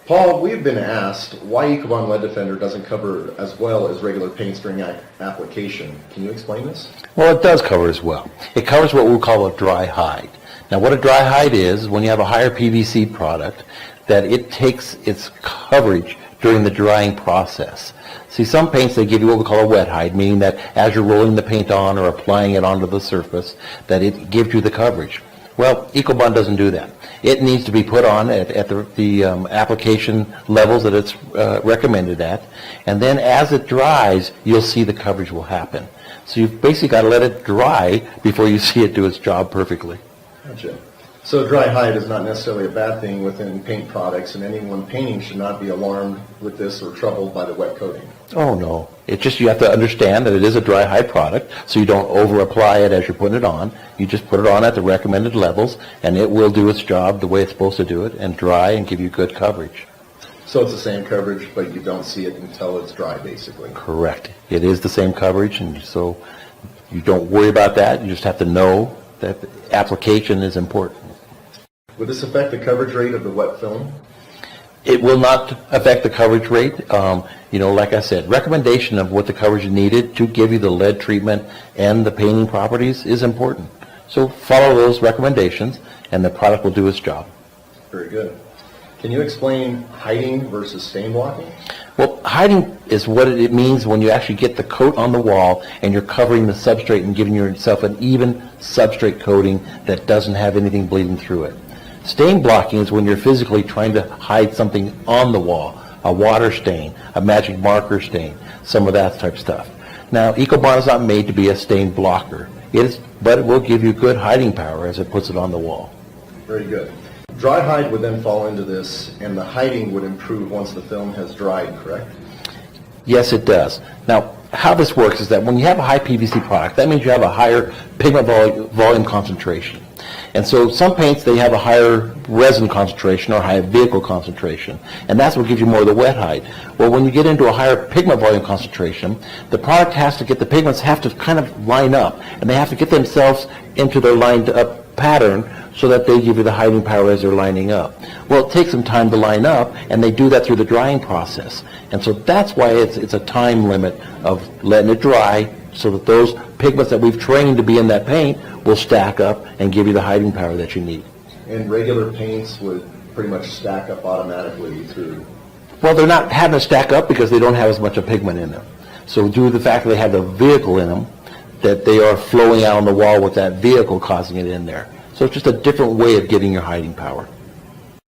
Paul, we've been asked why ECOBOND LeadDefender doesn't cover as well as regular paints during application. Can you explain this? Well, it does cover as well. It covers what we call a dry hide. Now, what a dry hide is, when you have a higher PVC product, that it takes its coverage during the drying process. See, some paints, they give you what we call a wet hide, meaning that as you're rolling the paint on or applying it onto the surface, that it gives you the coverage. Well, ECOBOND doesn't do that. It needs to be put on at the application levels that it's recommended at, and then as it dries, you'll see the coverage will happen. So you've basically got to let it dry before you see it do its job perfectly. Gotcha. So dry hide is not necessarily a bad thing within paint products, and anyone painting should not be alarmed with this or troubled by the wet coating. Oh, no. It's just you have to understand that it is a dry hide product, so you don't over-apply it as you're putting it on. You just put it on at the recommended levels, and it will do its job the way it's supposed to do it, and dry and give you good coverage. So it's the same coverage, but you don't see it until it's dry, basically. Correct. It is the same coverage, and so you don't worry about that. You just have to know that the application is important. Would this affect the coverage rate of the wet film? It will not affect the coverage rate. Like I said, recommendation of what the coverage is needed to give you the lead treatment and the painting properties is important. So follow those recommendations, and the product will do its job. Very good. Can you explain hiding versus stain blocking? Well, hiding is what it means when you actually get the coat on the wall and you're covering the substrate and giving yourself an even substrate coating that doesn't have anything bleeding through it. Stain blocking is when you're physically trying to hide something on the wall, a water stain, a magic marker stain, some of that type of stuff. Now, ECOBOND is not made to be a stain blocker, but it will give you good hiding power as it puts it on the wall. Very good. Dry hide would then fall into this, and the hiding would improve once the film has dried, correct? Yes, it does. Now, how this works is that when you have a high PVC product, that means you have a higher pigment volume concentration. And so some paints, they have a higher resin concentration or higher vehicle concentration, and that's what gives you more of the wet hide. Well, when you get into a higher pigment volume concentration, the product has to get, the pigments have to kind of line up, and they have to get themselves into their lined up pattern so that they give you the hiding power as they're lining up. Well, it takes some time to line up, and they do that through the drying process. And so that's why it's a time limit of letting it dry so that those pigments that we've trained to be in that paint will stack up and give you the hiding power that you need. And regular paints would pretty much stack up automatically through? Well, they're not having to stack up because they don't have as much of pigment in them. So due to the fact that they have the vehicle in them, that they are flowing out on the wall with that vehicle causing it in there. So it's just a different way of getting your hiding power.